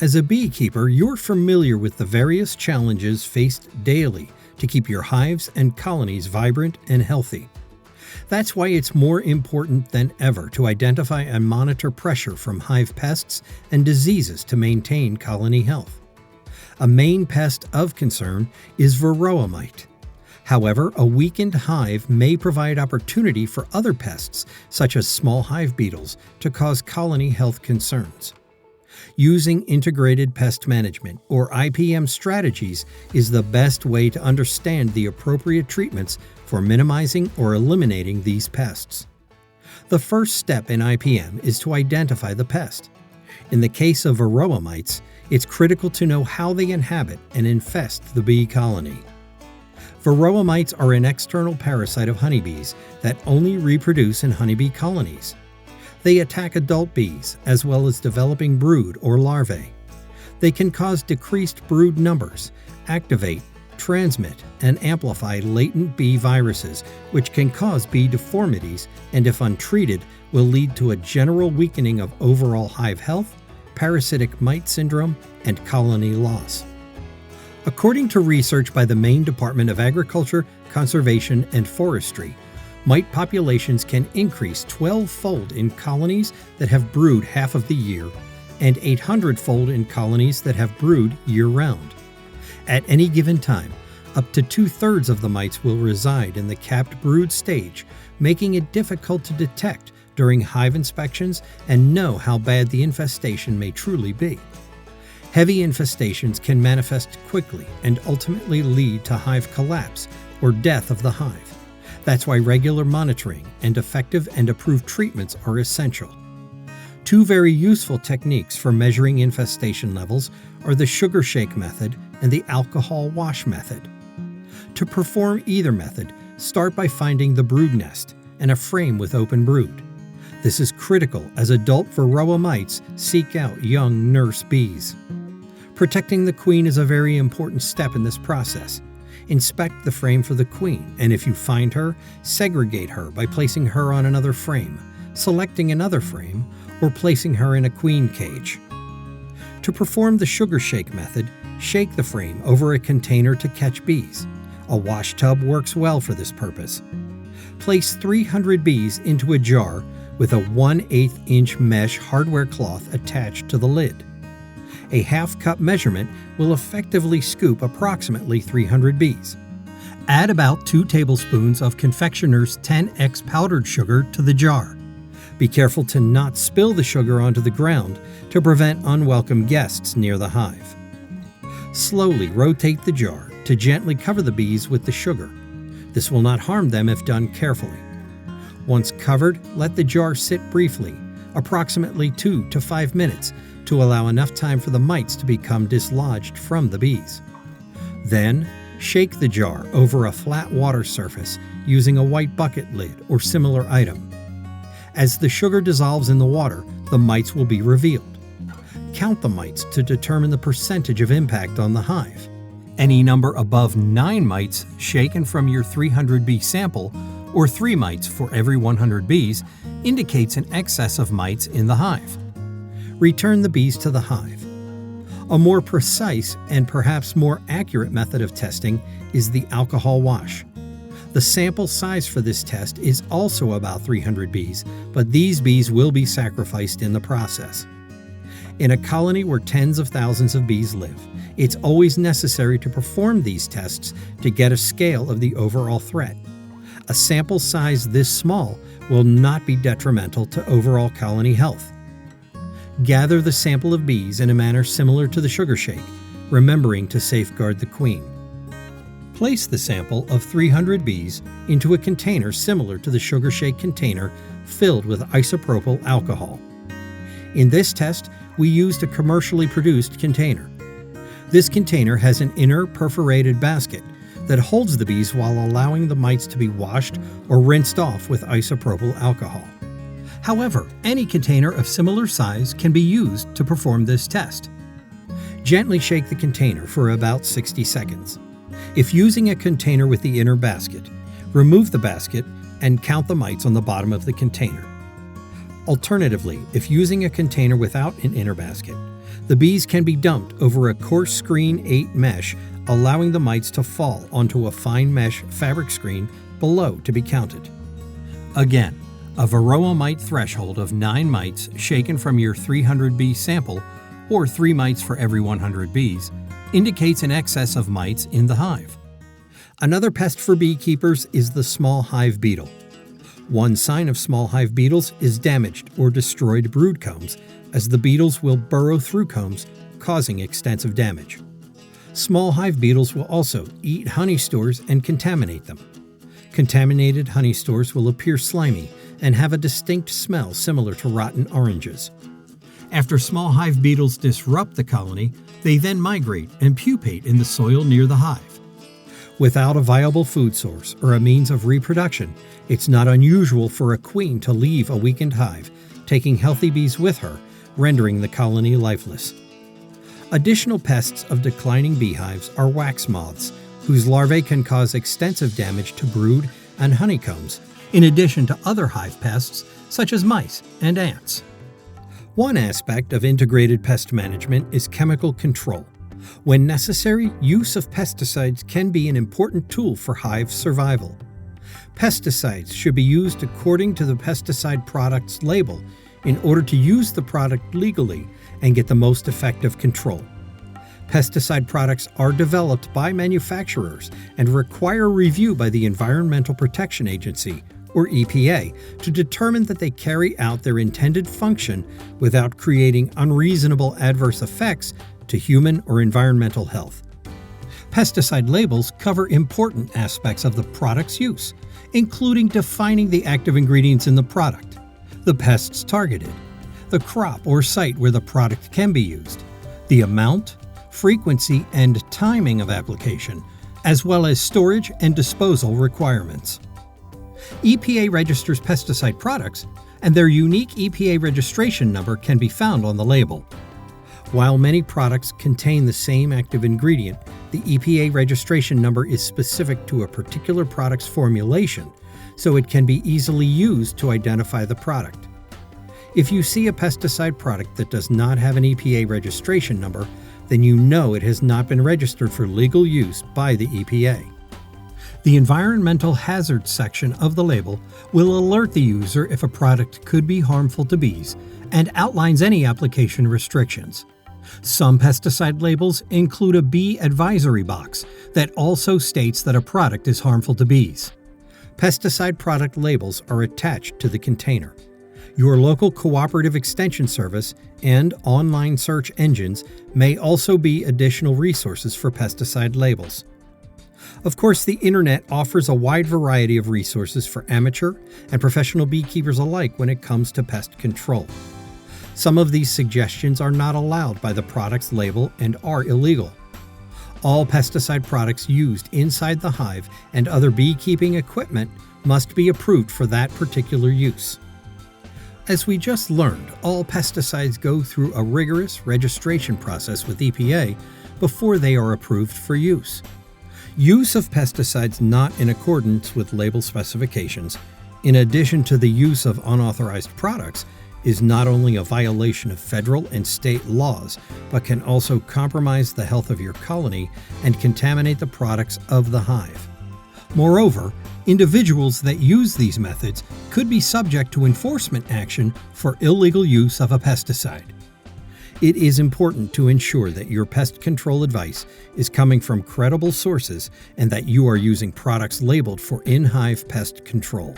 As a beekeeper, you're familiar with the various challenges faced daily to keep your hives and colonies vibrant and healthy. That's why it's more important than ever to identify and monitor pressure from hive pests and diseases to maintain colony health. A main pest of concern is varroa mite. However, a weakened hive may provide opportunity for other pests, such as small hive beetles, to cause colony health concerns. Using integrated pest management, or IPM strategies, is the best way to understand the appropriate treatments for minimizing or eliminating these pests. The first step in IPM is to identify the pest. In the case of varroa mites, it's critical to know how they inhabit and infest the bee colony. Varroa mites are an external parasite of honeybees that only reproduce in honeybee colonies. They attack adult bees as well as developing brood or larvae. They can cause decreased brood numbers, activate, transmit, and amplify latent bee viruses, which can cause bee deformities and, if untreated, will lead to a general weakening of overall hive health, parasitic mite syndrome, and colony loss. According to research by the Maine Department of Agriculture, Conservation, and Forestry, mite populations can increase 12-fold in colonies that have brood half of the year and 800-fold in colonies that have brood year-round. At any given time, up to 2/3 of the mites will reside in the capped brood stage, making it difficult to detect during hive inspections and know how bad the infestation may truly be. Heavy infestations can manifest quickly and ultimately lead to hive collapse or death of the hive. That's why regular monitoring and effective and approved treatments are essential. Two very useful techniques for measuring infestation levels are the sugar shake method and the alcohol wash method. To perform either method, start by finding the brood nest and a frame with open brood. This is critical as adult varroa mites seek out young nurse bees. Protecting the queen is a very important step in this process. Inspect the frame for the queen, and if you find her, segregate her by placing her on another frame, selecting another frame, or placing her in a queen cage. To perform the sugar shake method, shake the frame over a container to catch bees. A wash tub works well for this purpose. Place 300 bees into a jar with a 1/8 inch mesh hardware cloth attached to the lid. A half-cup measurement will effectively scoop approximately 300 bees. Add about 2 tablespoons of confectioner's 10x powdered sugar to the jar. Be careful to not spill the sugar onto the ground to prevent unwelcome guests near the hive. Slowly rotate the jar to gently cover the bees with the sugar. This will not harm them if done carefully. Once covered, let the jar sit briefly, approximately 2 to 5 minutes, to allow enough time for the mites to become dislodged from the bees. Then, shake the jar over a flat water surface using a white bucket lid or similar item. As the sugar dissolves in the water, the mites will be revealed. Count the mites to determine the percentage of impact on the hive. Any number above 9 mites shaken from your 300 bee sample, or 3 mites for every 100 bees, indicates an excess of mites in the hive. Return the bees to the hive. A more precise and perhaps more accurate method of testing is the alcohol wash. The sample size for this test is also about 300 bees, but these bees will be sacrificed in the process. In a colony where tens of thousands of bees live, it's always necessary to perform these tests to get a scale of the overall threat. A sample size this small will not be detrimental to overall colony health. Gather the sample of bees in a manner similar to the sugar shake, remembering to safeguard the queen. Place the sample of 300 bees into a container similar to the sugar shake container filled with isopropyl alcohol. In this test, we used a commercially produced container. This container has an inner perforated basket that holds the bees while allowing the mites to be washed or rinsed off with isopropyl alcohol. However, any container of similar size can be used to perform this test. Gently shake the container for about 60 seconds. If using a container with the inner basket, remove the basket and count the mites on the bottom of the container. Alternatively, if using a container without an inner basket, The bees can be dumped over a coarse screen 8 mesh, allowing the mites to fall onto a fine mesh fabric screen below to be counted. Again, a varroa mite threshold of 9 mites shaken from your 300 bee sample, or 3 mites for every 100 bees, indicates an excess of mites in the hive. Another pest for beekeepers is the small hive beetle. One sign of small hive beetles is damaged or destroyed brood combs, as the beetles will burrow through combs, causing extensive damage. Small hive beetles will also eat honey stores and contaminate them. Contaminated honey stores will appear slimy and have a distinct smell similar to rotten oranges. After small hive beetles disrupt the colony, they then migrate and pupate in the soil near the hive. Without a viable food source or a means of reproduction, it's not unusual for a queen to leave a weakened hive, taking healthy bees with her, rendering the colony lifeless. Additional pests of declining beehives are wax moths, whose larvae can cause extensive damage to brood and honeycombs, in addition to other hive pests such as mice and ants. One aspect of integrated pest management is chemical control. When necessary, use of pesticides can be an important tool for hive survival. Pesticides should be used according to the pesticide product's label in order to use the product legally and get the most effective control. Pesticide products are developed by manufacturers and require review by the Environmental Protection Agency, or EPA, to determine that they carry out their intended function without creating unreasonable adverse effects to human or environmental health. Pesticide labels cover important aspects of the product's use, including defining the active ingredients in the product, the pests targeted, the crop or site where the product can be used, the amount, frequency, and timing of application, as well as storage and disposal requirements. EPA registers pesticide products, and their unique EPA registration number can be found on the label. While many products contain the same active ingredient, the EPA registration number is specific to a particular product's formulation, so it can be easily used to identify the product. If you see a pesticide product that does not have an EPA registration number, then you know it has not been registered for legal use by the EPA. The environmental hazards section of the label will alert the user if a product could be harmful to bees and outlines any application restrictions. Some pesticide labels include a bee advisory box that also states that a product is harmful to bees. Pesticide product labels are attached to the container. Your local cooperative extension service and online search engines may also be additional resources for pesticide labels. Of course, the internet offers a wide variety of resources for amateur and professional beekeepers alike when it comes to pest control. Some of these suggestions are not allowed by the product's label and are illegal. All pesticide products used inside the hive and other beekeeping equipment must be approved for that particular use. As we just learned, all pesticides go through a rigorous registration process with EPA before they are approved for use. Use of pesticides not in accordance with label specifications, in addition to the use of unauthorized products, is not only a violation of federal and state laws, but can also compromise the health of your colony and contaminate the products of the hive. Moreover, individuals that use these methods could be subject to enforcement action for illegal use of a pesticide. It is important to ensure that your pest control advice is coming from credible sources and that you are using products labeled for in-hive pest control.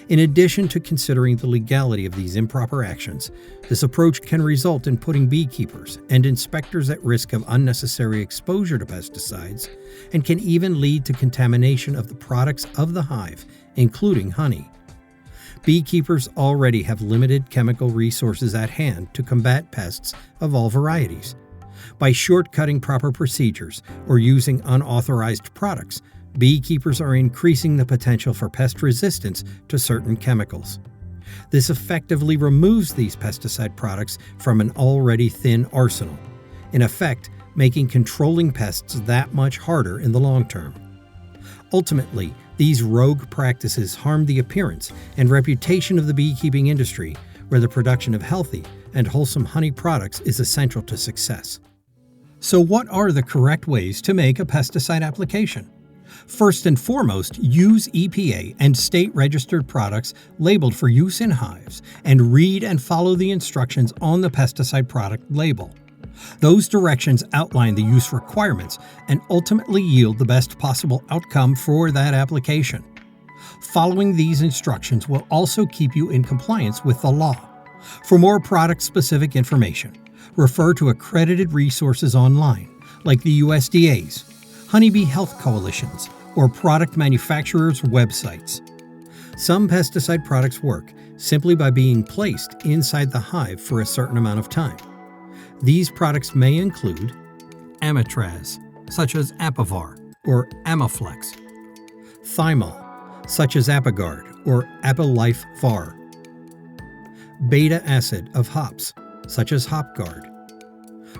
In addition to considering the legality of these improper actions, this approach can result in putting beekeepers and inspectors at risk of unnecessary exposure to pesticides and can even lead to contamination of the products of the hive, including honey. Beekeepers already have limited chemical resources at hand to combat pests of all varieties. By shortcutting proper procedures or using unauthorized products, beekeepers are increasing the potential for pest resistance to certain chemicals. This effectively removes these pesticide products from an already thin arsenal, in effect, making controlling pests that much harder in the long term. Ultimately, these rogue practices harm the appearance and reputation of the beekeeping industry, where the production of healthy, and wholesome honey products is essential to success. So what are the correct ways to make a pesticide application? First and foremost, use EPA and state-registered products labeled for use in hives and read and follow the instructions on the pesticide product label. Those directions outline the use requirements and ultimately yield the best possible outcome for that application. Following these instructions will also keep you in compliance with the law. For more product-specific information, refer to accredited resources online, like the USDA's, Honeybee Health Coalition's, or product manufacturers' websites. Some pesticide products work simply by being placed inside the hive for a certain amount of time. These products may include Amitraz, such as Apivar or Amaflex, Thymol, such as Apigard or Apilife Var, beta acid of hops, such as Hopguard,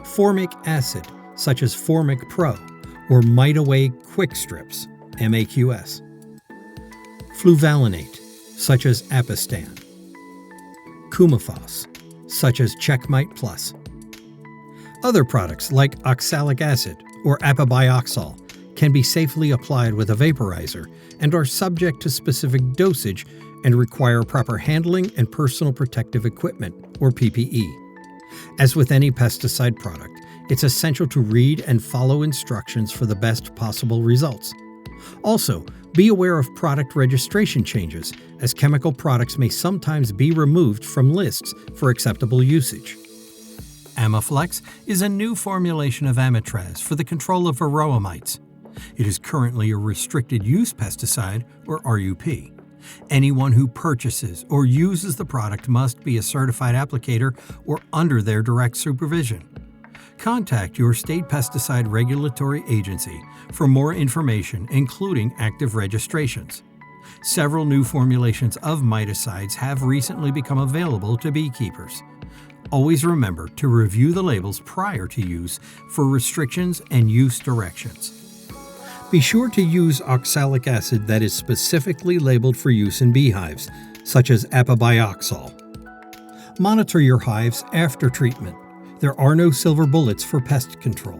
formic acid, such as Formic Pro or Mitaway Quick Strips, MAQS, fluvalinate, such as Apistan, Coumaphos, such as Checkmite Plus. Other products like oxalic acid or apabioxol can be safely applied with a vaporizer and are subject to specific dosage and require proper handling and personal protective equipment, or PPE. As with any pesticide product, it's essential to read and follow instructions for the best possible results. Also, be aware of product registration changes, as chemical products may sometimes be removed from lists for acceptable usage. Amaflex is a new formulation of Amitraz for the control of varroa mites. It is currently a restricted use pesticide, or RUP. Anyone who purchases or uses the product must be a certified applicator or under their direct supervision. Contact your state pesticide regulatory agency for more information, including active registrations. Several new formulations of miticides have recently become available to beekeepers. Always remember to review the labels prior to use for restrictions and use directions. Be sure to use oxalic acid that is specifically labeled for use in beehives, such as apabioxol. Monitor your hives after treatment. There are no silver bullets for pest control.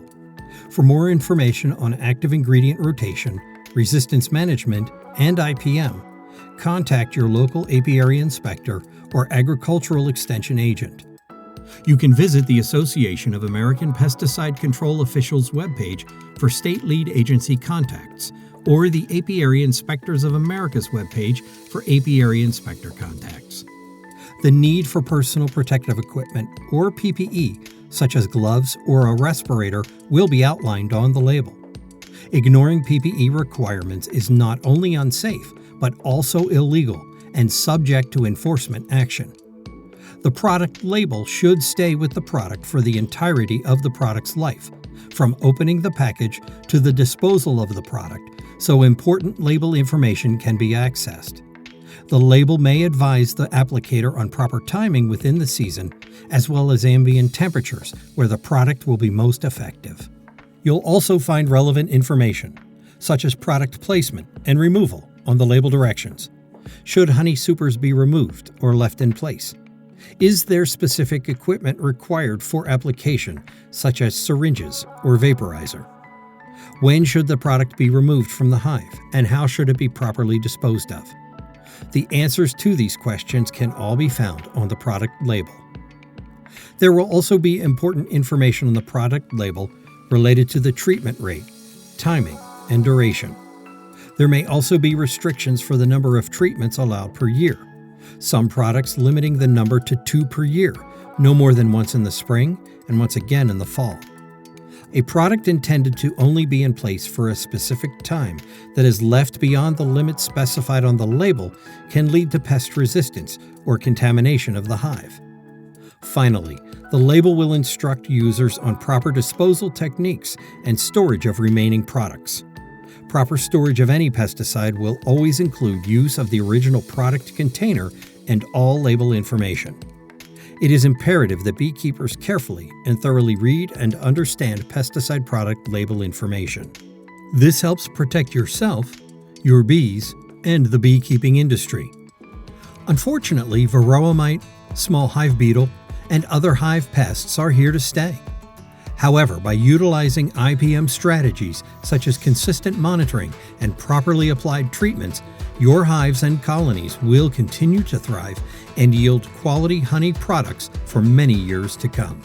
For more information on active ingredient rotation, resistance management, and IPM, contact your local apiary inspector or agricultural extension agent. You can visit the Association of American Pesticide Control Officials webpage for state lead agency contacts, or the Apiary Inspectors of America's webpage for apiary inspector contacts. The need for personal protective equipment, or PPE, such as gloves or a respirator, will be outlined on the label. Ignoring PPE requirements is not only unsafe, but also illegal and subject to enforcement action. The product label should stay with the product for the entirety of the product's life, from opening the package to the disposal of the product, so important label information can be accessed. The label may advise the applicator on proper timing within the season, as well as ambient temperatures where the product will be most effective. You'll also find relevant information, such as product placement and removal, on the label directions. Should honey supers be removed or left in place? Is there specific equipment required for application, such as syringes or vaporizer? When should the product be removed from the hive, and how should it be properly disposed of? The answers to these questions can all be found on the product label. There will also be important information on the product label related to the treatment rate, timing, and duration. There may also be restrictions for the number of treatments allowed per year. Some products limiting the number to 2 per year, no more than once in the spring and once again in the fall. A product intended to only be in place for a specific time that is left beyond the limits specified on the label can lead to pest resistance or contamination of the hive. Finally, the label will instruct users on proper disposal techniques and storage of remaining products. Proper storage of any pesticide will always include use of the original product container and all label information. It is imperative that beekeepers carefully and thoroughly read and understand pesticide product label information. This helps protect yourself, your bees, and the beekeeping industry. Unfortunately, varroa mite, small hive beetle, and other hive pests are here to stay. However, by utilizing IPM strategies such as consistent monitoring and properly applied treatments, your hives and colonies will continue to thrive and yield quality honey products for many years to come.